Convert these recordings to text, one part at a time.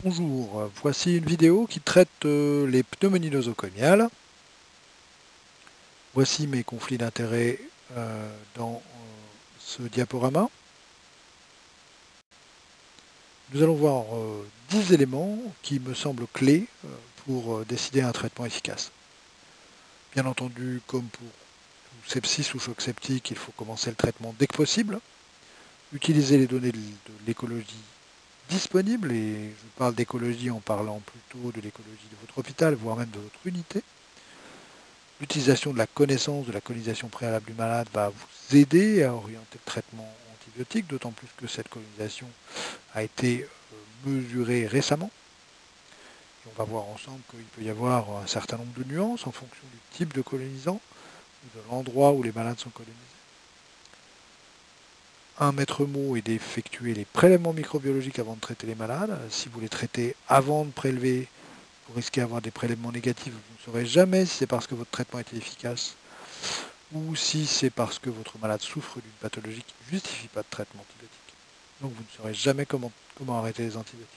Bonjour, voici une vidéo qui traite les pneumonies nosocomiales. Voici mes conflits d'intérêts dans ce diaporama. Nous allons voir 10 éléments qui me semblent clés pour décider un traitement efficace. Bien entendu, comme pour tout sepsis ou choc septique, il faut commencer le traitement dès que possible. Utiliser les données de l'écologie disponible, et je parle d'écologie en parlant plutôt de l'écologie de votre hôpital, voire même de votre unité. L'utilisation de la connaissance de la colonisation préalable du malade va vous aider à orienter le traitement antibiotique, d'autant plus que cette colonisation a été mesurée récemment. Et on va voir ensemble qu'il peut y avoir un certain nombre de nuances en fonction du type de colonisant ou de l'endroit où les malades sont colonisés. Un maître mot est d'effectuer les prélèvements microbiologiques avant de traiter les malades. Si vous les traitez avant de prélever, vous risquez d'avoir des prélèvements négatifs. Vous ne saurez jamais si c'est parce que votre traitement était efficace ou si c'est parce que votre malade souffre d'une pathologie qui ne justifie pas de traitement antibiotique. Donc vous ne saurez jamais comment arrêter les antibiotiques.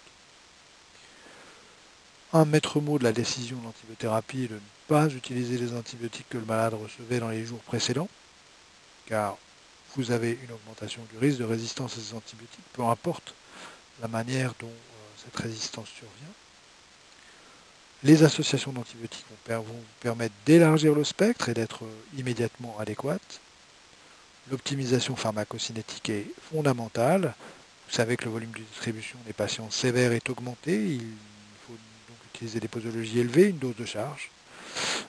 Un maître mot de la décision d'antibiothérapie est de ne pas utiliser les antibiotiques que le malade recevait dans les jours précédents, car vous avez une augmentation du risque de résistance à ces antibiotiques, peu importe la manière dont cette résistance survient. Les associations d'antibiotiques vont vous permettre d'élargir le spectre et d'être immédiatement adéquates. L'optimisation pharmacocinétique est fondamentale. Vous savez que le volume de distribution des patients sévères est augmenté. Il faut donc utiliser des posologies élevées, une dose de charge,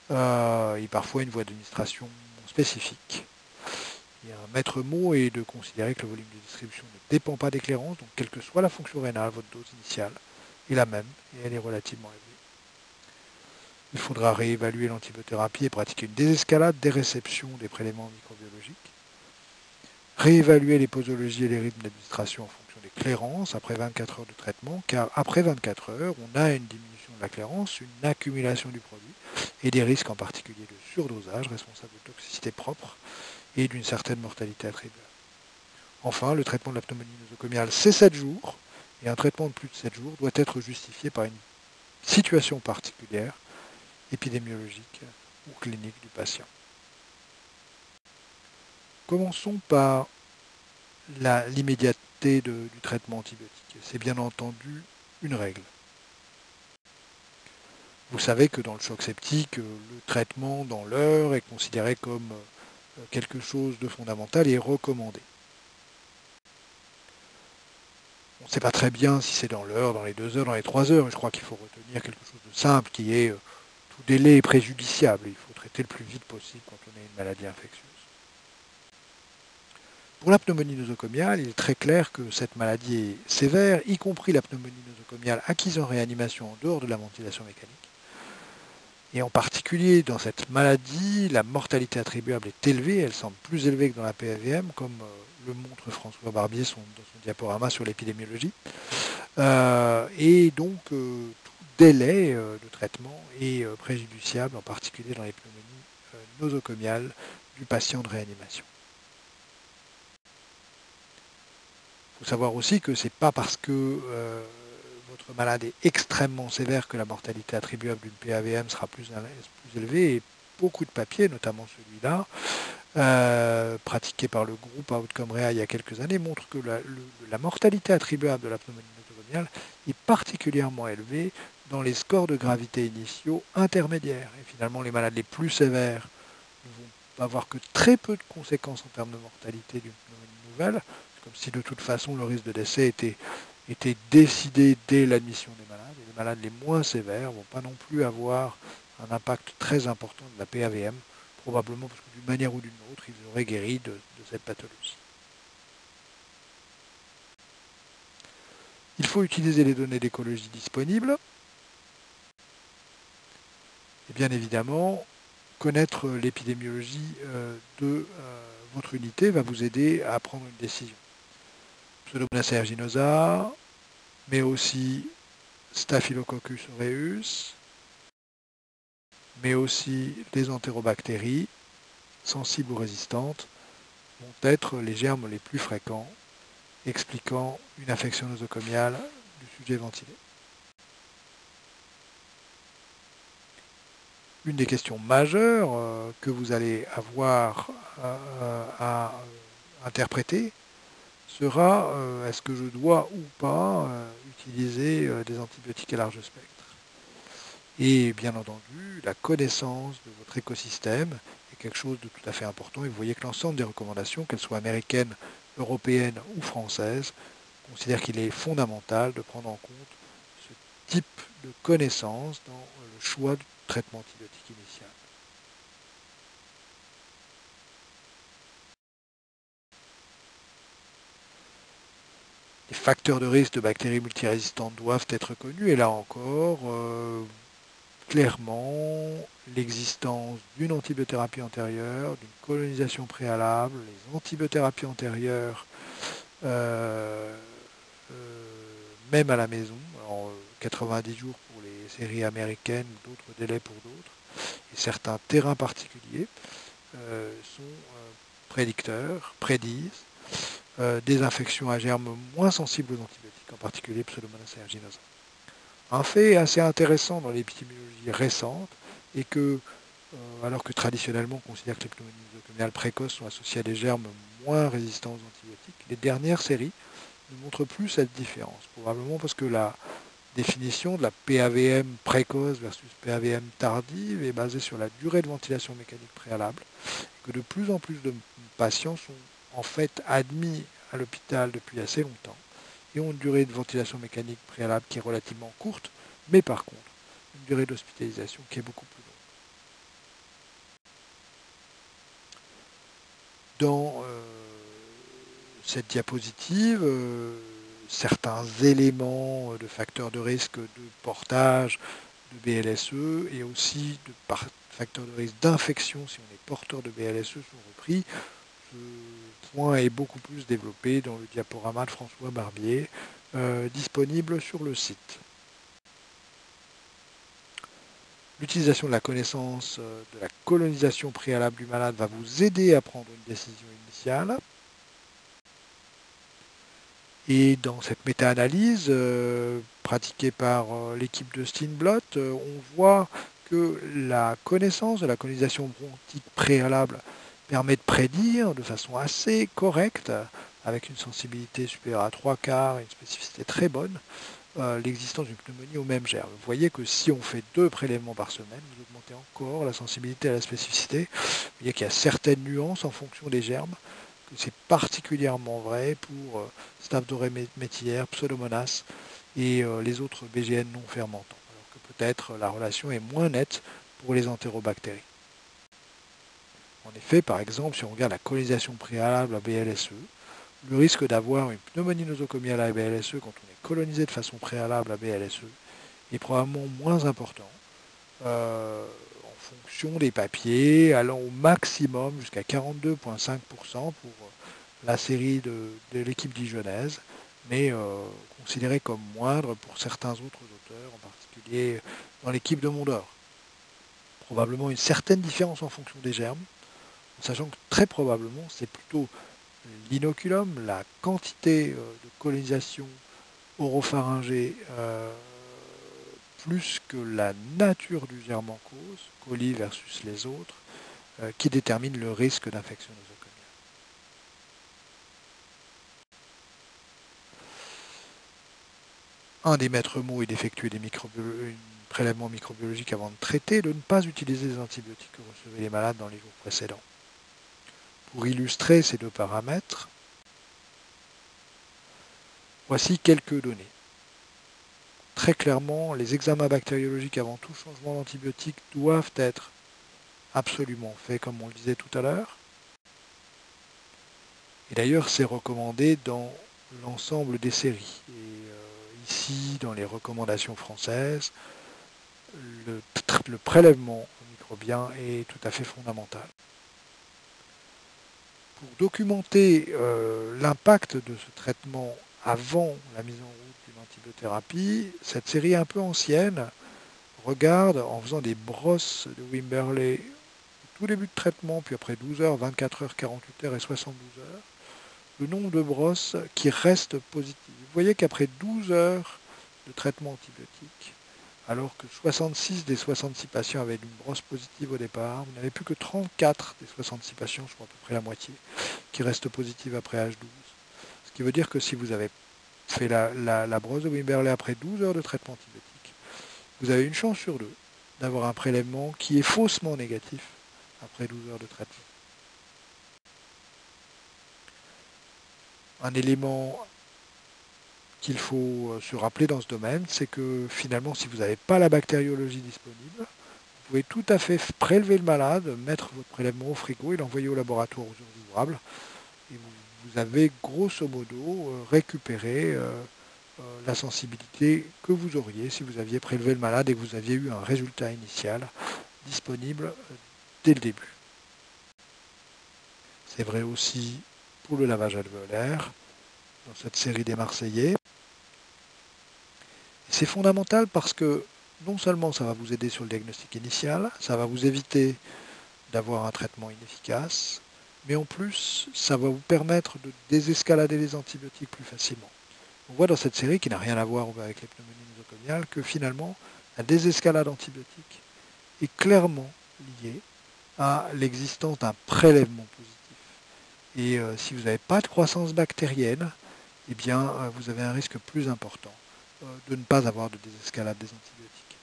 et parfois une voie d'administration spécifique. Et un maître mot est de considérer que le volume de distribution ne dépend pas des clairances, donc quelle que soit la fonction rénale, votre dose initiale est la même et elle est relativement élevée. Il faudra réévaluer l'antibiothérapie et pratiquer une désescalade des réceptions des prélèvements microbiologiques. Réévaluer les posologies et les rythmes d'administration en fonction des clairances après 24 heures de traitement, car après 24 heures, on a une diminution de la clairance, une accumulation du produit et des risques en particulier de surdosage responsable de toxicité propre et d'une certaine mortalité attribuable. Enfin, le traitement de la pneumonie nosocomiale, c'est 7 jours, et un traitement de plus de 7 jours doit être justifié par une situation particulière, épidémiologique ou clinique du patient. Commençons par l'immédiateté du traitement antibiotique. C'est bien entendu une règle. Vous savez que dans le choc septique, le traitement dans l'heure est considéré comme quelque chose de fondamental et recommandé. On ne sait pas très bien si c'est dans l'heure, dans les 2 heures, dans les 3 heures. Je crois qu'il faut retenir quelque chose de simple qui est tout délai est préjudiciable. Il faut traiter le plus vite possible quand on a une maladie infectieuse. Pour la pneumonie nosocomiale, il est très clair que cette maladie est sévère, y compris la pneumonie nosocomiale acquise en réanimation en dehors de la ventilation mécanique. Et en particulier, dans cette maladie, la mortalité attribuable est élevée, elle semble plus élevée que dans la PAVM, comme le montre François Barbier dans son diaporama sur l'épidémiologie. Et donc, tout délai de traitement est préjudiciable, en particulier dans les pneumonies nosocomiales du patient de réanimation. Il faut savoir aussi que ce n'est pas parce que votre malade est extrêmement sévère que la mortalité attribuable d'une PAVM sera plus élevée. Et beaucoup de papiers, notamment celui-là, pratiqué par le groupe Outcome Rea il y a quelques années, montrent que la mortalité attribuable de la pneumonie nosocomiale est particulièrement élevée dans les scores de gravité initiaux intermédiaires. Et finalement, les malades les plus sévères ne vont avoir que très peu de conséquences en termes de mortalité d'une pneumonie nouvelle, comme si de toute façon le risque de décès était décidé dès l'admission des malades. Et les malades les moins sévères ne vont pas non plus avoir un impact très important de la PAVM, probablement parce que d'une manière ou d'une autre, ils auraient guéri de cette pathologie. Il faut utiliser les données d'écologie disponibles. Et bien évidemment, connaître l'épidémiologie de votre unité va vous aider à prendre une décision. Pseudomonas aeruginosa, mais aussi Staphylococcus aureus, mais aussi les entérobactéries sensibles ou résistantes vont être les germes les plus fréquents, expliquant une infection nosocomiale du sujet ventilé. Une des questions majeures que vous allez avoir à interpréter sera est-ce que je dois ou pas utiliser des antibiotiques à large spectre. Et bien entendu, la connaissance de votre écosystème est quelque chose de tout à fait important. Et vous voyez que l'ensemble des recommandations, qu'elles soient américaines, européennes ou françaises, considèrent qu'il est fondamental de prendre en compte ce type de connaissance dans le choix du traitement antibiotique initial. Les facteurs de risque de bactéries multirésistantes doivent être connus, et là encore, clairement, l'existence d'une antibiothérapie antérieure, d'une colonisation préalable, les antibiothérapies antérieures, euh, même à la maison, alors 90 jours pour les séries américaines ou d'autres délais pour d'autres, et certains terrains particuliers sont prédisent des infections à germes moins sensibles aux antibiotiques, en particulier Pseudomonas aeruginosa. Un fait assez intéressant dans l'épidémiologie récente est que, alors que traditionnellement on considère que les pneumonies nosocomiales précoces sont associées à des germes moins résistants aux antibiotiques, les dernières séries ne montrent plus cette différence, probablement parce que la définition de la PAVM précoce versus PAVM tardive est basée sur la durée de ventilation mécanique préalable, et que de plus en plus de patients sont en fait admis à l'hôpital depuis assez longtemps et ont une durée de ventilation mécanique préalable qui est relativement courte, mais par contre, une durée d'hospitalisation qui est beaucoup plus longue. Dans cette diapositive, certains éléments de facteurs de risque de portage de BLSE et aussi de facteurs de risque d'infection si on est porteur de BLSE sont repris. Ce point est beaucoup plus développé dans le diaporama de François Barbier, disponible sur le site. L'utilisation de la connaissance de la colonisation préalable du malade va vous aider à prendre une décision initiale. Et dans cette méta-analyse pratiquée par l'équipe de Steenblot, on voit que la connaissance de la colonisation bronchique préalable permet de prédire de façon assez correcte, avec une sensibilité supérieure à 3/4 et une spécificité très bonne, l'existence d'une pneumonie au même germe. Vous voyez que si on fait 2 prélèvements par semaine, vous augmentez encore la sensibilité à la spécificité. Vous voyez qu'il y a certaines nuances en fonction des germes, que c'est particulièrement vrai pour Staph aureus métillaire, Pseudomonas et les autres BGN non fermentants, alors que peut-être la relation est moins nette pour les entérobactéries. En effet, par exemple, si on regarde la colonisation préalable à BLSE, le risque d'avoir une pneumonie nosocomiale à BLSE quand on est colonisé de façon préalable à BLSE est probablement moins important en fonction des papiers, allant au maximum jusqu'à 42,5% pour la série de l'équipe dijonnaise, mais considéré comme moindre pour certains autres auteurs, en particulier dans l'équipe de Mondor. Probablement une certaine différence en fonction des germes, en sachant que très probablement c'est plutôt l'inoculum, la quantité de colonisation oropharyngée, plus que la nature du germe en cause, coli versus les autres, qui détermine le risque d'infection nosocomiale. Un des maîtres mots est d'effectuer des prélèvements microbiologiques avant de traiter, de ne pas utiliser les antibiotiques que recevaient les malades dans les jours précédents. Pour illustrer ces 2 paramètres, voici quelques données. Très clairement, les examens bactériologiques avant tout changement d'antibiotique doivent être absolument faits, comme on le disait tout à l'heure. Et d'ailleurs, c'est recommandé dans l'ensemble des séries. Et ici, dans les recommandations françaises, le prélèvement microbien est tout à fait fondamental. Pour documenter l'impact de ce traitement avant la mise en route d'une antibiothérapie, cette série un peu ancienne regarde en faisant des brosses de Wimberley tout début de traitement, puis après 12 heures, 24 heures, 48 heures et 72 heures, le nombre de brosses qui restent positives. Vous voyez qu'après 12 heures de traitement antibiotique, alors que 66 des 66 patients avaient une brosse positive au départ. Vous n'avez plus que 34 des 66 patients, soit à peu près la moitié, qui restent positifs après H12. Ce qui veut dire que si vous avez fait la brosse de Wimberley après 12 heures de traitement antibiotique, vous avez une chance sur deux d'avoir un prélèvement qui est faussement négatif après 12 heures de traitement. Un élément qu'il faut se rappeler dans ce domaine, c'est que finalement, si vous n'avez pas la bactériologie disponible, vous pouvez tout à fait prélever le malade, mettre votre prélèvement au frigo et l'envoyer au laboratoire aux urgences ouvrables. Et vous avez grosso modo récupéré la sensibilité que vous auriez si vous aviez prélevé le malade et que vous aviez eu un résultat initial disponible dès le début. C'est vrai aussi pour le lavage alvéolaire dans cette série des Marseillais. C'est fondamental parce que non seulement ça va vous aider sur le diagnostic initial, ça va vous éviter d'avoir un traitement inefficace, mais en plus, ça va vous permettre de désescalader les antibiotiques plus facilement. On voit dans cette série, qui n'a rien à voir avec les pneumonies nosocomiales, que finalement, la désescalade antibiotique est clairement liée à l'existence d'un prélèvement positif. Et si vous n'avez pas de croissance bactérienne, eh bien, vous avez un risque plus important de ne pas avoir de désescalade des antibiotiques.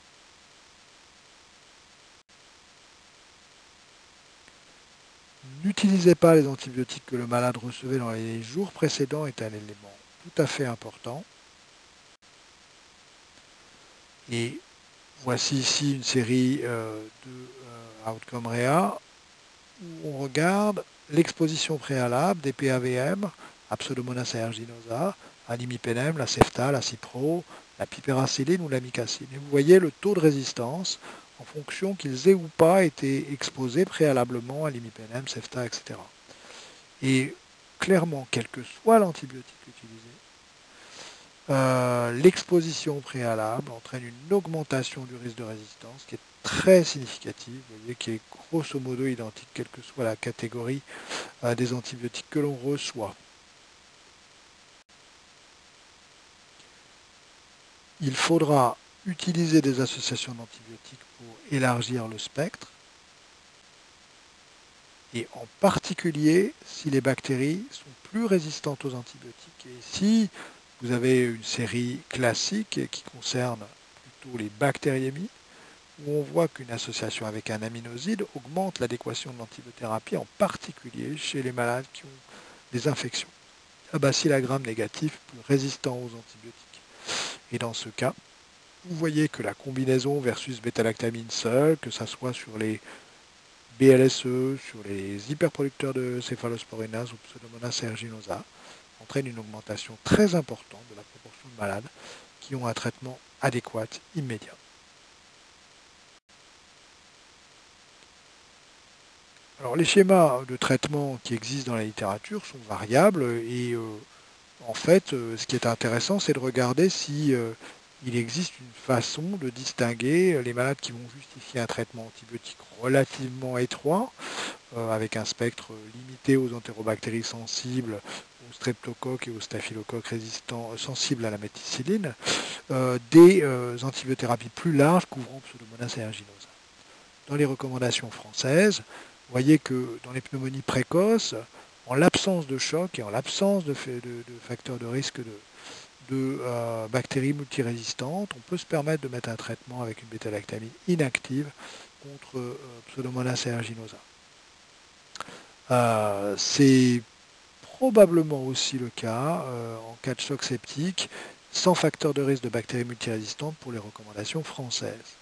N'utilisez pas les antibiotiques que le malade recevait dans les jours précédents est un élément tout à fait important. Et voici ici une série de Outcome Rea où on regarde l'exposition préalable des PAVM à Pseudomonas aeruginosa, à l'imipenem, la Cefta, la Cipro, la piperacilline ou la micacine. Et vous voyez le taux de résistance en fonction qu'ils aient ou pas été exposés préalablement à l'imipenem, Cefta, etc. Et clairement, quel que soit l'antibiotique utilisé, l'exposition préalable entraîne une augmentation du risque de résistance qui est très significative, vous voyez, qui est grosso modo identique, quelle que soit la catégorie des antibiotiques que l'on reçoit. Il faudra utiliser des associations d'antibiotiques pour élargir le spectre, et en particulier si les bactéries sont plus résistantes aux antibiotiques. Et si vous avez une série classique qui concerne plutôt les bactériémies, où on voit qu'une association avec un aminoside augmente l'adéquation de l'antibiothérapie, en particulier chez les malades qui ont des infections à bacilles gram négatifs plus résistants aux antibiotiques. Et dans ce cas, vous voyez que la combinaison versus bêta-lactamine seule, que ce soit sur les BLSE, sur les hyperproducteurs de céphalosporinase ou Pseudomonas aeruginosa, entraîne une augmentation très importante de la proportion de malades qui ont un traitement adéquat immédiat. Alors, les schémas de traitement qui existent dans la littérature sont variables et en fait, ce qui est intéressant, c'est de regarder si il existe une façon de distinguer les malades qui vont justifier un traitement antibiotique relativement étroit, avec un spectre limité aux entérobactéries sensibles, aux streptocoques et aux staphylocoques résistants sensibles à la méticilline, des antibiothérapies plus larges couvrant Pseudomonas aeruginosa. Dans les recommandations françaises, vous voyez que dans les pneumonies précoces, en l'absence de choc et en l'absence de facteurs de risque de bactéries multirésistantes, on peut se permettre de mettre un traitement avec une bêta-lactamine inactive contre Pseudomonas aeruginosa. C'est probablement aussi le cas en cas de choc septique, sans facteur de risque de bactéries multirésistantes pour les recommandations françaises.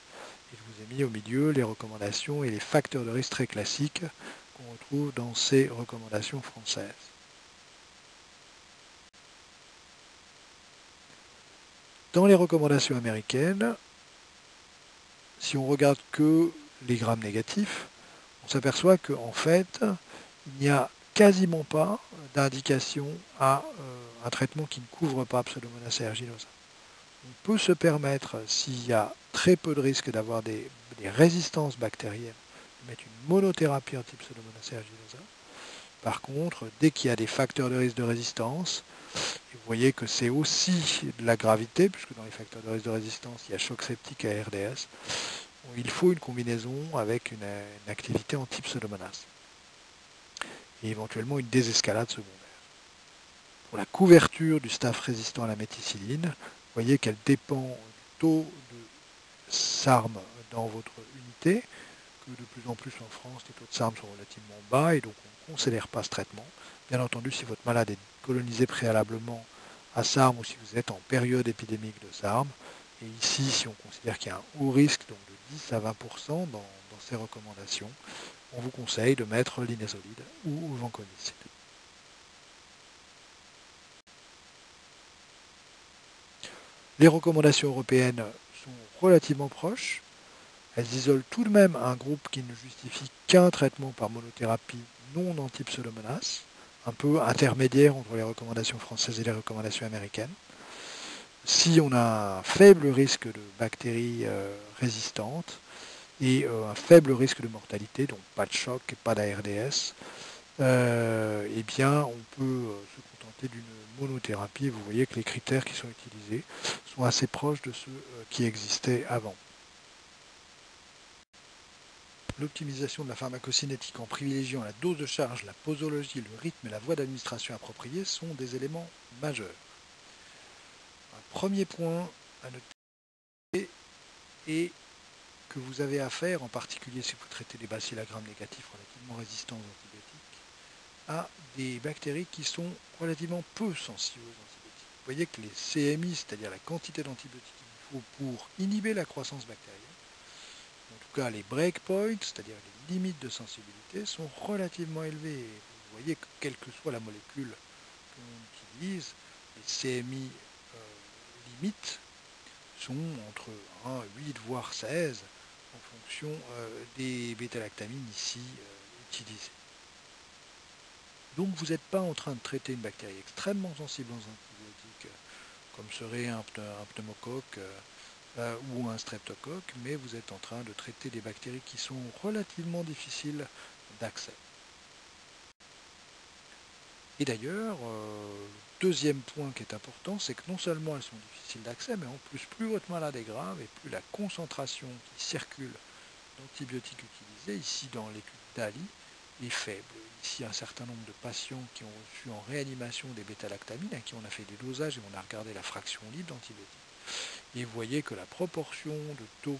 Et je vous ai mis au milieu les recommandations et les facteurs de risque très classiques qu'on retrouve dans ces recommandations françaises. Dans les recommandations américaines, si on regarde que les grammes négatifs, on s'aperçoit qu'en fait, il n'y a quasiment pas d'indication à un traitement qui ne couvre pas Pseudomonas aeruginosa. On peut se permettre, s'il y a très peu de risque d'avoir des résistances bactériennes, de mettre une monothérapie anti-Pseudomonas aeruginosa. Par contre, dès qu'il y a des facteurs de risque de résistance, Et vous voyez que c'est aussi de la gravité, puisque dans les facteurs de risque de résistance, il y a choc septique et ARDS. Il faut une combinaison avec une activité anti-pseudomonas et éventuellement une désescalade secondaire. Pour la couverture du staph résistant à la méticilline, vous voyez qu'elle dépend du taux de SARM dans votre unité, que de plus en plus en France, les taux de SARM sont relativement bas et donc on ne considère pas ce traitement. Bien entendu, si votre malade est colonisé préalablement à SARM ou si vous êtes en période épidémique de SARM, et ici, si on considère qu'il y a un haut risque, donc de 10 à 20% dans ces recommandations, on vous conseille de mettre l'inésolide ou vancomycine. Les recommandations européennes sont relativement proches. Elles isolent tout de même un groupe qui ne justifie qu'un traitement par monothérapie non anti-pseudomonas, un peu intermédiaire entre les recommandations françaises et les recommandations américaines. Si on a un faible risque de bactéries résistantes et un faible risque de mortalité, donc pas de choc et pas d'ARDS, eh bien on peut se contenter d'une monothérapie. Vous voyez que les critères qui sont utilisés sont assez proches de ceux qui existaient avant. L'optimisation de la pharmacocinétique en privilégiant la dose de charge, la posologie, le rythme et la voie d'administration appropriée sont des éléments majeurs. Un premier point à noter est que vous avez affaire, en particulier si vous traitez des bacilles à gram négatifs relativement résistants aux antibiotiques, à des bactéries qui sont relativement peu sensibles aux antibiotiques. Vous voyez que les CMI, c'est-à-dire la quantité d'antibiotiques qu'il faut pour inhiber la croissance bactérienne, en tout cas les breakpoints, c'est-à-dire les limites de sensibilité, sont relativement élevées. Vous voyez que quelle que soit la molécule que l'on utilise, les CMI limites sont entre 1, 8, voire 16 en fonction des bêta-lactamines ici utilisées. Donc vous n'êtes pas en train de traiter une bactérie extrêmement sensible aux antibiotiques, comme serait un pneumocoque ou un streptocoque, mais vous êtes en train de traiter des bactéries qui sont relativement difficiles d'accès. Et d'ailleurs, le deuxième point qui est important, c'est que non seulement elles sont difficiles d'accès, mais en plus, plus votre malade est grave et plus la concentration qui circule d'antibiotiques utilisés, ici dans l'étude DALI, est faible. Ici, un certain nombre de patients qui ont reçu en réanimation des bêta-lactamines, à qui on a fait des dosages et on a regardé la fraction libre d'antibiotiques. Et vous voyez que la proportion de taux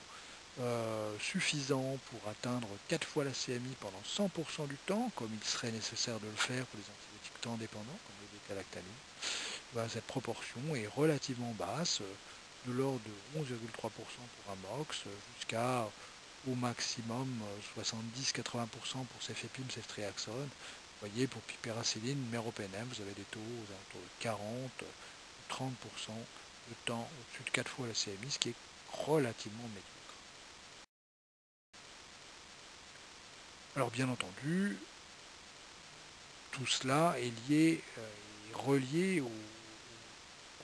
suffisant pour atteindre 4 fois la CMI pendant 100% du temps, comme il serait nécessaire de le faire pour les antibiotiques temps dépendants, comme les bêta-lactamines, cette proportion est relativement basse, de l'ordre de 11,3% pour Amox, jusqu'à au maximum 70-80% pour cefepime, ceftriaxone. Vous voyez, pour piperacilline, meropenem, vous avez des taux aux alentours de 40 ou 30% de temps au-dessus de 4 fois la CMI, ce qui est relativement médiocre. Alors bien entendu, tout cela est lié et relié aux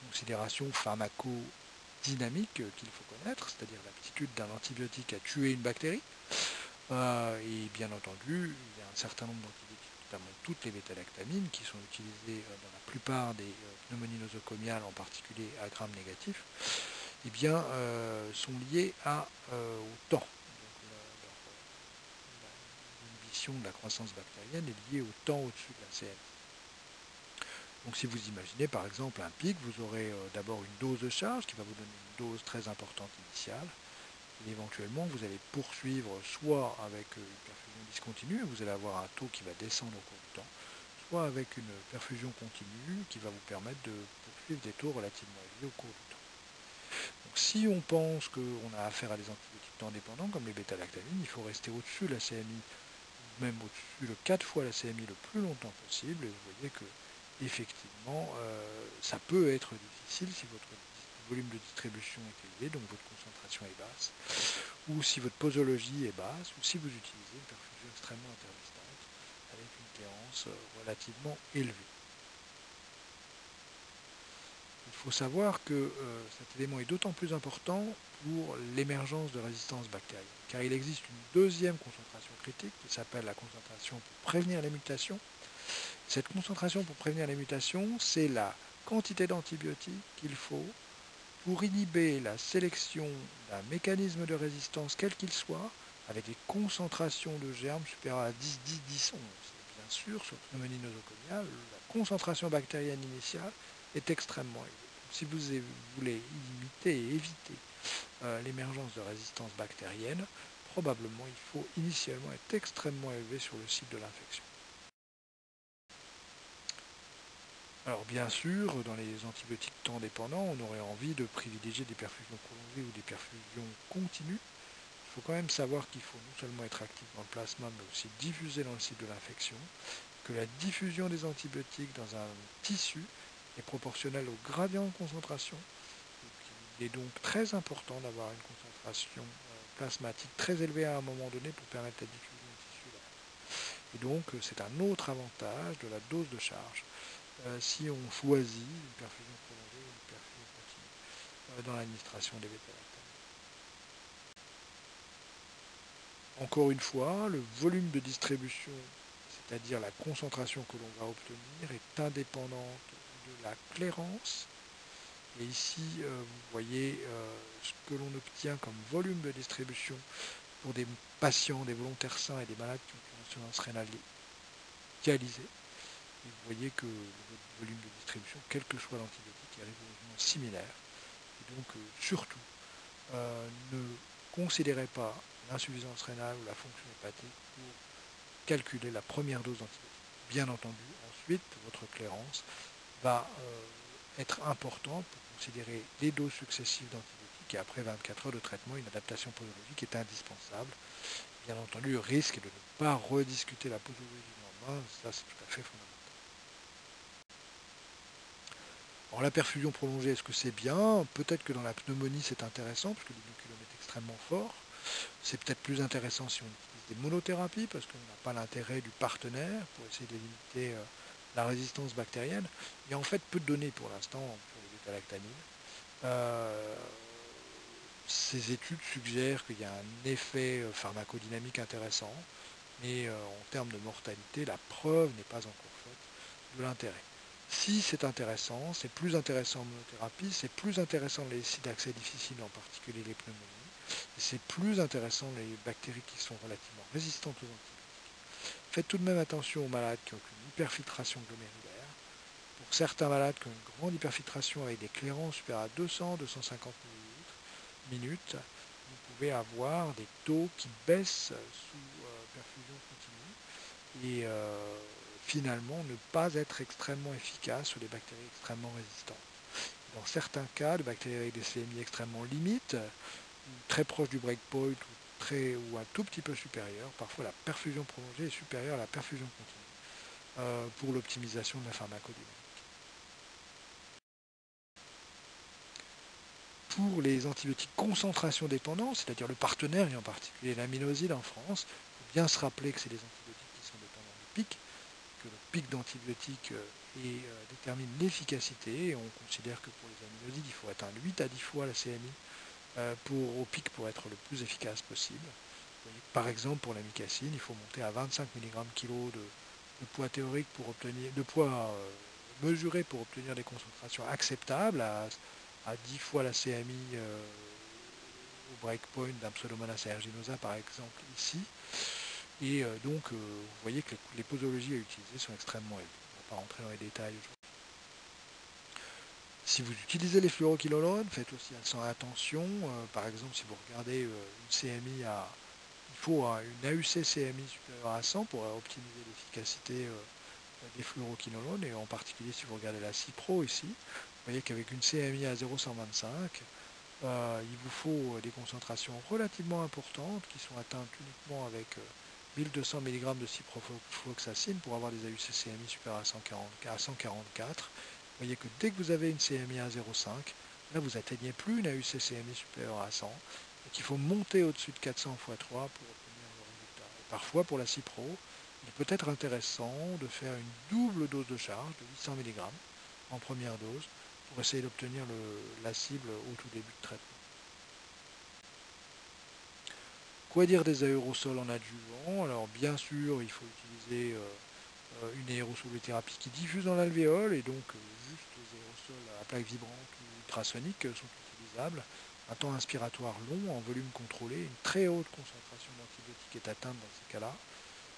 considérations pharmacodynamiques qu'il faut connaître, c'est-à-dire l'aptitude d'un antibiotique à tuer une bactérie. Et bien entendu, il y a un certain nombre d'antibiotiques, notamment toutes les bêta-lactamines, qui sont utilisées dans la plupart des pneumonies nosocomiales, en particulier à gram négatif, eh bien, sont liées au temps. L'inhibition de la croissance bactérienne est liée au temps au-dessus de la CMI. Donc si vous imaginez par exemple un pic, vous aurez d'abord une dose de charge qui va vous donner une dose très importante initiale. Et éventuellement, vous allez poursuivre soit avec une perfusion discontinue, vous allez avoir un taux qui va descendre au cours du temps, soit avec une perfusion continue qui va vous permettre de poursuivre des taux relativement élevés au cours du temps. Donc si on pense qu'on a affaire à des antibiotiques temps dépendants comme les bêta-lactamines, il faut rester au-dessus de la CMI, même au-dessus de 4 fois la CMI le plus longtemps possible, et vous voyez que effectivement, ça peut être difficile si votre volume de distribution est élevé, donc votre concentration est basse, ou si votre posologie est basse, ou si vous utilisez une perfusion extrêmement intermittente avec une cléarance relativement élevée. Il faut savoir que cet élément est d'autant plus important pour l'émergence de résistance bactérienne, car il existe une deuxième concentration critique qui s'appelle la concentration pour prévenir les mutations. Cette concentration pour prévenir les mutations, c'est la quantité d'antibiotiques qu'il faut pour inhiber la sélection d'un mécanisme de résistance quel qu'il soit, avec des concentrations de germes supérieures à 10, 10, 10, 11. Et bien sûr, sur pneumonie nosocomiale, la concentration bactérienne initiale est extrêmement élevée. Donc, si vous voulez limiter et éviter l'émergence de résistance bactérienne, probablement il faut initialement être extrêmement élevé sur le site de l'infection. Alors bien sûr, dans les antibiotiques temps dépendants, on aurait envie de privilégier des perfusions prolongées ou des perfusions continues. Il faut quand même savoir qu'il faut non seulement être actif dans le plasma, mais aussi diffuser dans le site de l'infection, que la diffusion des antibiotiques dans un tissu est proportionnelle au gradient de concentration. Il est donc très important d'avoir une concentration plasmatique très élevée à un moment donné pour permettre la diffusion tissulaire. Et donc, c'est un autre avantage de la dose de charge si on choisit une perfusion prolongée ou une perfusion continue dans l'administration des bêta-lactames. Encore une fois, le volume de distribution, c'est-à-dire la concentration que l'on va obtenir, est indépendante de la clairance. Et ici, vous voyez ce que l'on obtient comme volume de distribution pour des patients, des volontaires sains et des malades qui ont une insuffisance rénale dialysée. Et vous voyez que le volume de distribution, quel que soit l'antibiotique, est rigoureusement similaire. Et donc, surtout, ne considérez pas l'insuffisance rénale ou la fonction hépatique pour calculer la première dose d'antibiotique. Bien entendu, ensuite, votre clairance va être importante pour considérer les doses successives d'antibiotiques et après 24 heures de traitement, une adaptation posologique est indispensable. Bien entendu, le risque est de ne pas rediscuter la posologie du lendemain, ça c'est tout à fait fondamental. Alors la perfusion prolongée, est-ce que c'est bien? Peut-être que dans la pneumonie c'est intéressant, parce que l'inoculum est extrêmement fort. C'est peut-être plus intéressant si on utilise des monothérapies, parce qu'on n'a pas l'intérêt du partenaire pour essayer de limiter la résistance bactérienne. Il y a en fait peu de données pour l'instant pour les bêta-lactamines. Ces études suggèrent qu'il y a un effet pharmacodynamique intéressant, mais en termes de mortalité, la preuve n'est pas encore faite de l'intérêt. Si c'est intéressant, c'est plus intéressant en monothérapie, c'est plus intéressant les sites d'accès difficiles, en particulier les pneumonies, et c'est plus intéressant les bactéries qui sont relativement résistantes aux antibiotiques. Faites tout de même attention aux malades qui ont une hyperfiltration glomérulaire. Pour certains malades qui ont une grande hyperfiltration avec des clairances supérieures à 200-250 minutes, vous pouvez avoir des taux qui baissent sous perfusion continue et finalement ne pas être extrêmement efficace sur les bactéries extrêmement résistantes. Dans certains cas, de bactéries avec des CMI extrêmement limites, très proches du breakpoint ou un tout petit peu supérieur, parfois la perfusion prolongée est supérieure à la perfusion continue pour l'optimisation de la pharmacodynamique. Pour les antibiotiques concentration dépendants, c'est-à-dire le partenaire et en particulier l'aminoside en France, il faut bien se rappeler que c'est des antibiotiques qui sont dépendants du pic, que le pic d'antibiotiques détermine l'efficacité, et on considère que pour les aminosides, il faut atteindre 8 à 10 fois la CMI au pic pour être le plus efficace possible. Vous voyez, par exemple, pour l'amicacine, il faut monter à 25 mg/kg de poids théorique pour obtenir, de poids mesuré pour obtenir des concentrations acceptables à 10 fois la CMI au breakpoint d'un Pseudomonas aeruginosa par exemple ici. Et donc vous voyez que les posologies à utiliser sont extrêmement élevées. On ne va pas rentrer dans les détails aujourd'hui. Si vous utilisez les fluoroquinolones, faites aussi attention. Par exemple, si vous regardez une CMI il faut une AUC CMI supérieure à 100 pour optimiser l'efficacité des fluoroquinolones, et en particulier si vous regardez la Cipro ici, vous voyez qu'avec une CMI à 0,125, il vous faut des concentrations relativement importantes qui sont atteintes uniquement avec 1200 mg de ciprofloxacine pour avoir des AUC CMI supérieurs à 144. Vous voyez que dès que vous avez une CMI à 0,5, là vous atteignez plus une AUC CMI supérieure à 100 et qu'il faut monter au-dessus de 400 x 3 pour obtenir le résultat. Et parfois pour la Cipro, il peut être intéressant de faire une double dose de charge de 800 mg en première dose pour essayer d'obtenir la cible au tout début de traitement. Quoi dire des aérosols en adjuvant? Alors bien sûr, il faut utiliser une aérosolothérapie qui diffuse dans l'alvéole, et donc juste les aérosols à plaque vibrante ou ultrasonique sont utilisables. Un temps inspiratoire long, en volume contrôlé, une très haute concentration d'antibiotiques est atteinte dans ces cas-là.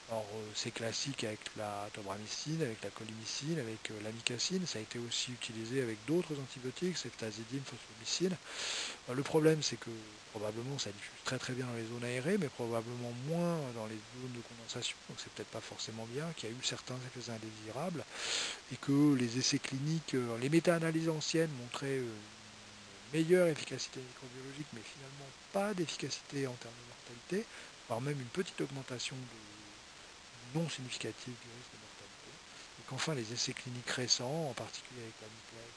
Alors, c'est classique avec la tobramycine, avec la colimycine, avec l'amicacine. Ça a été aussi utilisé avec d'autres antibiotiques, ceftazidime, fosfomycine. Le problème, c'est que probablement ça diffuse très très bien dans les zones aérées, mais probablement moins dans les zones de condensation. Donc, c'est peut-être pas forcément bien, qu'il y a eu certains effets indésirables et que les essais cliniques, les méta-analyses anciennes montraient une meilleure efficacité microbiologique, mais finalement pas d'efficacité en termes de mortalité, voire même une petite augmentation non significative du risque de mortalité. Et qu'enfin, les essais cliniques récents, en particulier avec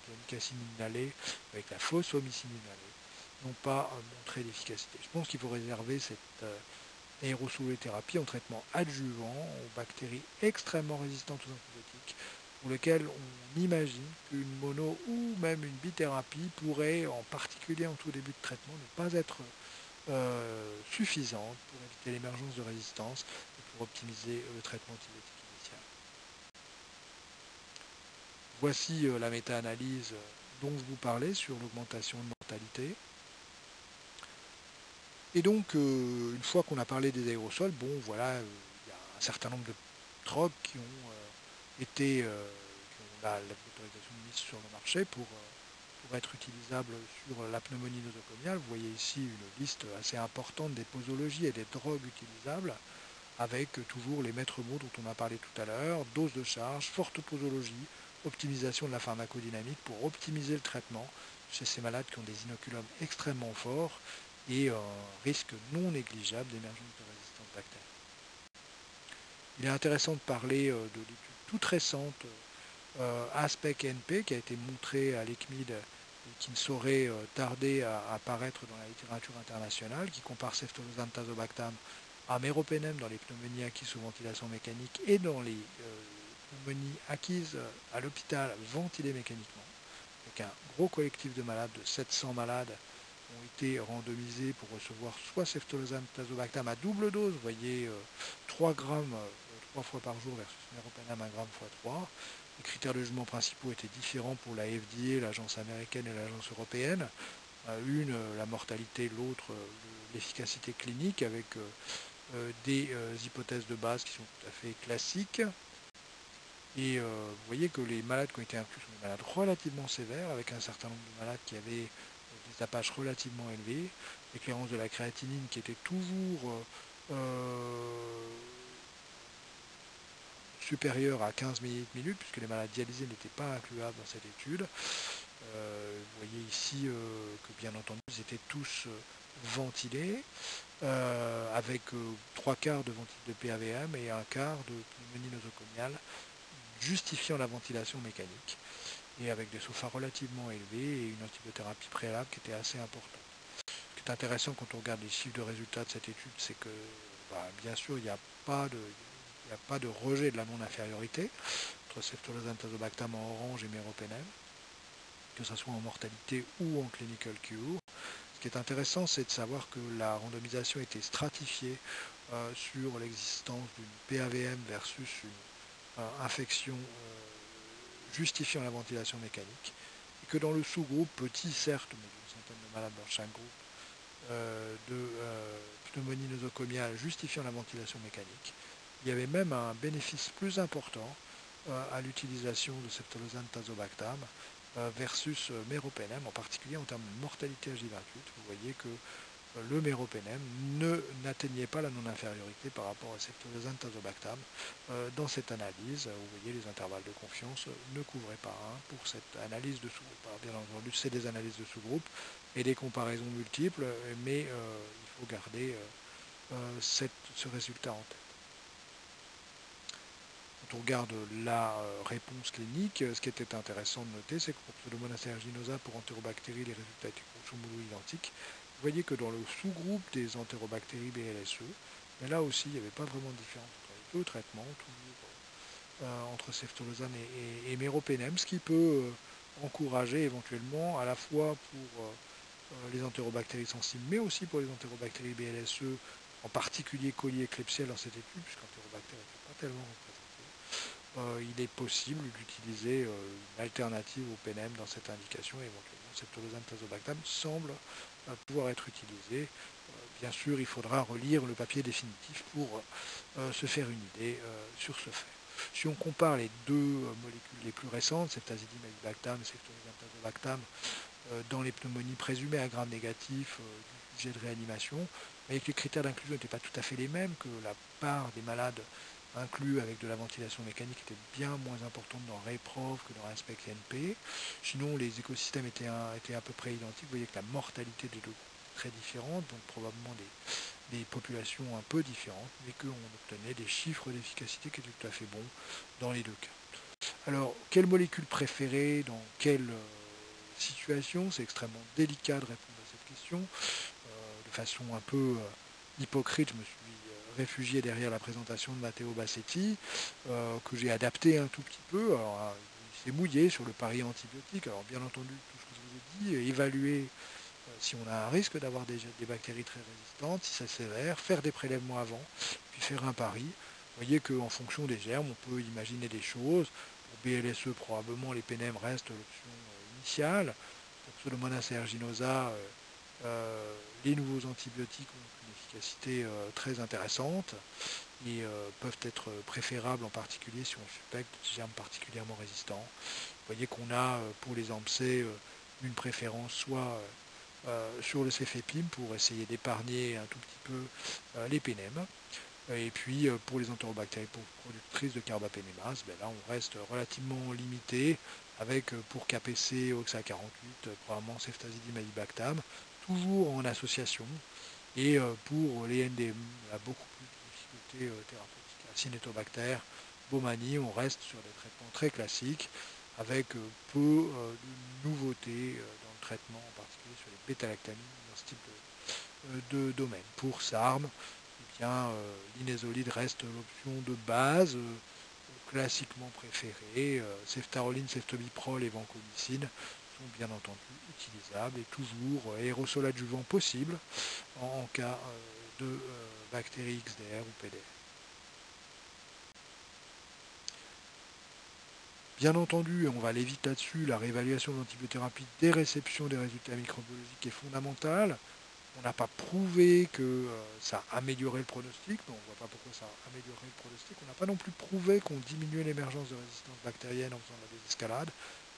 l'amicacine inhalée, avec la phosphomycine inhalée, n'ont pas montré d'efficacité. Je pense qu'il faut réserver cette aérosolothérapie en traitement adjuvant aux bactéries extrêmement résistantes aux antibiotiques, pour lesquelles on imagine qu'une mono ou même une bithérapie pourrait, en particulier en tout début de traitement, ne pas être suffisante pour éviter l'émergence de résistance et pour optimiser le traitement antibiotique initial. Voici la méta-analyse dont je vous parlais sur l'augmentation de mortalité. Et donc, une fois qu'on a parlé des aérosols, bon, voilà, il y a un certain nombre de drogues qui ont été, qui ont l'autorisation de mise sur le marché pour être utilisables sur la pneumonie nosocomiale. Vous voyez ici une liste assez importante des posologies et des drogues utilisables, avec toujours les maîtres mots dont on a parlé tout à l'heure: dose de charge, forte posologie, optimisation de la pharmacodynamique pour optimiser le traitement chez ces malades qui ont des inoculums extrêmement forts et un risque non négligeable d'émergence de résistance bactérienne. Il est intéressant de parler de l'étude toute récente ASPEC-NP qui a été montrée à l'ECMID et qui ne saurait tarder à apparaître dans la littérature internationale, qui compare ceftalozane tazobactam à méropenem dans les pneumonies acquises sous ventilation mécanique et dans les pneumonies acquises à l'hôpital ventilées mécaniquement, avec un gros collectif de malades, de 700 malades ont été randomisés pour recevoir soit ceftalozane tazobactam à double dose, vous voyez 3 grammes 3 fois par jour versus méropenem 1 gramme x 3. Les critères de jugement principaux étaient différents pour la FDA, l'agence américaine et l'agence européenne. Une, la mortalité, l'autre, l'efficacité clinique, avec des hypothèses de base qui sont tout à fait classiques. Et vous voyez que les malades qui ont été inclus sont des malades relativement sévères, avec un certain nombre de malades qui avaient des APH relativement élevés, l'éclairance de la créatinine qui était toujours supérieure à 15 minutes, puisque les malades dialysés n'étaient pas incluables dans cette étude. Vous voyez ici que bien entendu ils étaient tous ventilés, avec 3/4 de ventilation de PAVM et 1/4 de pneumonie nosocomiale, justifiant la ventilation mécanique, et avec des SOFA relativement élevés et une antibiothérapie préalable qui était assez importante. Ce qui est intéressant quand on regarde les chiffres de résultats de cette étude, c'est que bien sûr il n'y a pas de rejet de la non-infériorité entre ceftalozane tazobactam en orange et méropenem, que ce soit en mortalité ou en clinical cure. Ce qui est intéressant, c'est de savoir que la randomisation était stratifiée sur l'existence d'une PAVM versus une infection justifiant la ventilation mécanique, et que dans le sous-groupe, petit certes, mais d'une centaine de malades dans chaque groupe, de pneumonie nosocomiale justifiant la ventilation mécanique, il y avait même un bénéfice plus important à l'utilisation de ceftalozane tazobactam versus méropenem, en particulier en termes de mortalité J28. Vous voyez que le méropenem n'atteignait pas la non-infériorité par rapport à ceftalozane tazobactam. Dans cette analyse, vous voyez, les intervalles de confiance ne couvraient pas pour cette analyse de sous-groupe. Bien entendu, c'est des analyses de sous-groupe et des comparaisons multiples, mais il faut garder ce résultat en tête. Quand on regarde la réponse clinique, ce qui était intéressant de noter, c'est que pour Pseudomonas aeruginosa, pour entérobactéries, les résultats étaient grosso modo identiques. Vous voyez que dans le sous-groupe des entérobactéries BLSE, mais là aussi, il n'y avait pas vraiment de différence entre les deux traitements, toujours entre ceftalozane et méropenem, ce qui peut encourager éventuellement, à la fois pour les entérobactéries sensibles, mais aussi pour les entérobactéries BLSE, en particulier Colli et Klebsiella dans cette étude, puisqu'entérobactères n'étaient pas tellement représentés, il est possible d'utiliser une alternative au PNM dans cette indication. Éventuellement, ceftriaxone tazobactam semble pouvoir être utilisé. Bien sûr, il faudra relire le papier définitif pour se faire une idée sur ce fait. Si on compare les deux molécules les plus récentes, ceftazidime avibactam et ceftriaxone tazobactam, dans les pneumonies présumées à gram négatif du sujet de réanimation, mais que les critères d'inclusion n'étaient pas tout à fait les mêmes, que la part des malades inclus avec de la ventilation mécanique était bien moins importante dans REPROV que dans RESPECT NP. Sinon, les écosystèmes étaient à peu près identiques. Vous voyez que la mortalité des deux est très différente, donc probablement des populations un peu différentes, mais qu'on obtenait des chiffres d'efficacité qui étaient tout à fait bons dans les deux cas. Alors, quelle molécule préférée dans quelle situation? C'est extrêmement délicat de répondre à cette question. De façon un peu hypocrite, je me suis réfugié derrière la présentation de Matteo Bassetti, que j'ai adapté un tout petit peu. Alors, il s'est mouillé sur le pari antibiotique. Alors, bien entendu, tout ce que je vous ai dit, évaluer si on a un risque d'avoir des bactéries très résistantes, si c'est sévère, faire des prélèvements avant, puis faire un pari. Vous voyez qu'en fonction des germes, on peut imaginer des choses. Pour BLSE, probablement, les PNM restent l'option initiale. Pour Pseudomonas aeruginosa, les nouveaux antibiotiques ont une efficacité très intéressante et peuvent être préférables, en particulier si on suspecte des germes particulièrement résistants. Vous voyez qu'on a pour les AMP-C une préférence soit sur le cefepime pour essayer d'épargner un tout petit peu les PNM. Et puis pour les entérobactéries productrices de carbapénémase, ben là on reste relativement limité avec pour KPC OXA48 probablement ceftazidime avibactam, toujours en association. Et pour les NDM, on a beaucoup plus de difficultés thérapeutiques. Acinetobacter, Bomani, on reste sur des traitements très classiques avec peu de nouveautés dans le traitement, en particulier sur les bêta-lactamines dans ce type de domaine. Pour SARM, eh bien, l'inésolide reste l'option de base, classiquement préférée. Ceftaroline, ceftobiprol et vancomycine sont bien entendu utilisables et toujours aérosol adjuvant possible en cas de bactéries XDR ou PDR. Bien entendu, et on va aller vite là-dessus, la réévaluation de l'antibiothérapie des réceptions des résultats microbiologiques est fondamentale. On n'a pas prouvé que ça améliorait le pronostic, donc on ne voit pas pourquoi ça améliorerait le pronostic. On n'a pas non plus prouvé qu'on diminuait l'émergence de résistance bactérienne en faisant la désescalade.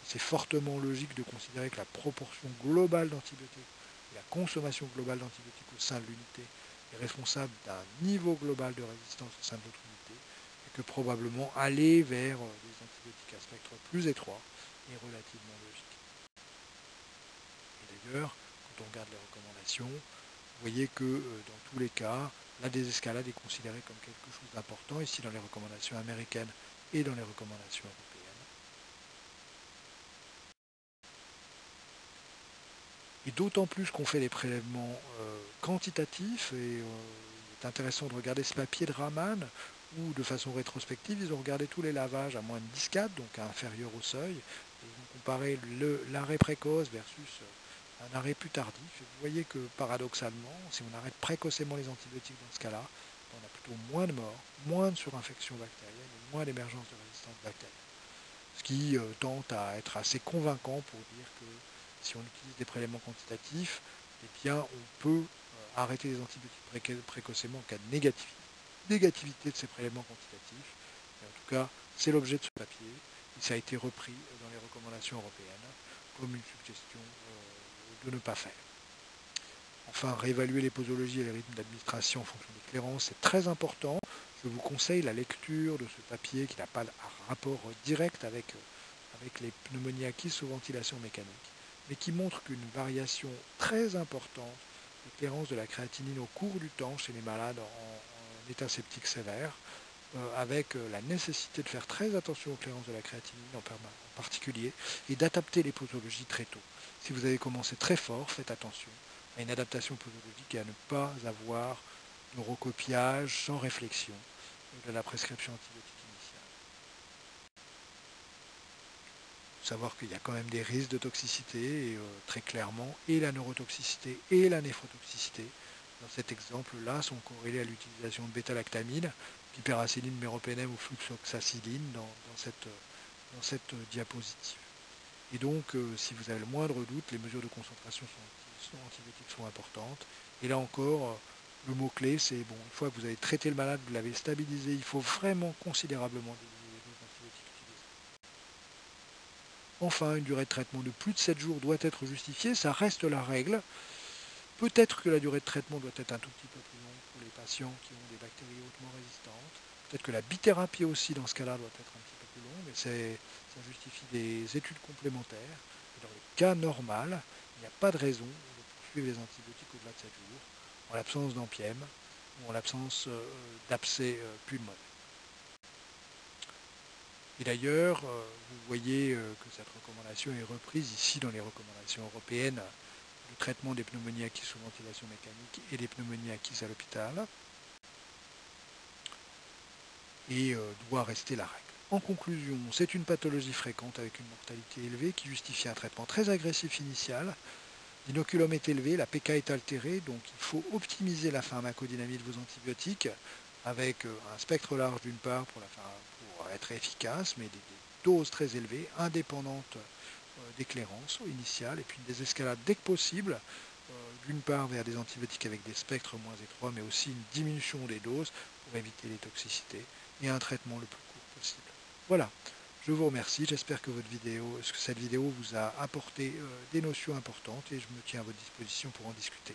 C'est fortement logique de considérer que la proportion globale d'antibiotiques et la consommation globale d'antibiotiques au sein de l'unité est responsable d'un niveau global de résistance au sein de notre unité, et que probablement aller vers des antibiotiques à spectre plus étroit est relativement logique. Et d'ailleurs, quand on regarde les recommandations, vous voyez que dans tous les cas, la désescalade est considérée comme quelque chose d'important, ici dans les recommandations américaines et dans les recommandations européennes. Et d'autant plus qu'on fait des prélèvements quantitatifs, et il est intéressant de regarder ce papier de Raman, où de façon rétrospective, ils ont regardé tous les lavages à moins de 10 donc inférieur au seuil, et ils ont comparé l'arrêt précoce versus un arrêt plus tardif. Et vous voyez que paradoxalement, si on arrête précocement les antibiotiques dans ce cas-là, on a plutôt moins de morts, moins de surinfection bactérienne et moins d'émergence de résistance bactérienne. Ce qui tente à être assez convaincant pour dire que si on utilise des prélèvements quantitatifs, eh bien on peut arrêter les antibiotiques précocement en cas de négativité de ces prélèvements quantitatifs. Et en tout cas, c'est l'objet de ce papier et ça a été repris dans les recommandations européennes comme une suggestion de ne pas faire. Enfin, réévaluer les posologies et les rythmes d'administration en fonction des clairances, c'est très important. Je vous conseille la lecture de ce papier qui n'a pas un rapport direct avec les pneumonies acquises sous ventilation mécanique, mais qui montre qu'une variation très importante de clairance de la créatinine au cours du temps chez les malades en état septique sévère, avec la nécessité de faire très attention aux clairances de la créatinine en particulier, et d'adapter les posologies très tôt. Si vous avez commencé très fort, faites attention à une adaptation posologique et à ne pas avoir de recopiage sans réflexion de la prescription antibiotique initiale. Il faut savoir qu'il y a quand même des risques de toxicité, et, très clairement, et la neurotoxicité et la néphrotoxicité, dans cet exemple-là, sont corrélés à l'utilisation de bêta-lactamine, hyperacéline, méropenem ou fluxoxacilline dans cette diapositive. Et donc, si vous avez le moindre doute, les mesures de concentration antibiotiques sont importantes. Et là encore, le mot-clé, c'est, bon, une fois que vous avez traité le malade, vous l'avez stabilisé, il faut vraiment considérablement diminuer les doses d'antibiotiques utilisées. Enfin, une durée de traitement de plus de 7 jours doit être justifiée, ça reste la règle. Peut-être que la durée de traitement doit être un tout petit peu plus longue pour les patients qui ont des bactéries hautement résistantes. Peut-être que la bithérapie aussi, dans ce cas-là, doit être un petit peu plus longue, mais ça justifie des études complémentaires. Et dans le cas normal, il n'y a pas de raison de poursuivre les antibiotiques au-delà de 7 jours, en l'absence d'ampième ou en l'absence d'abcès pulmonaire. Et d'ailleurs, vous voyez que cette recommandation est reprise ici dans les recommandations européennes de traitement des pneumonies acquises sous ventilation mécanique et des pneumonies acquises à l'hôpital, et doit rester la règle. En conclusion, c'est une pathologie fréquente avec une mortalité élevée qui justifie un traitement très agressif initial. L'inoculum est élevé, la pK est altérée, donc il faut optimiser la pharmacodynamie de vos antibiotiques avec un spectre large d'une part pour être efficace, mais des doses très élevées, indépendantes des clairances initiales, et puis une désescalade dès que possible, d'une part vers des antibiotiques avec des spectres moins étroits, mais aussi une diminution des doses pour éviter les toxicités, et un traitement le plus court possible. Voilà, je vous remercie, j'espère que cette vidéo vous a apporté des notions importantes, et je me tiens à votre disposition pour en discuter.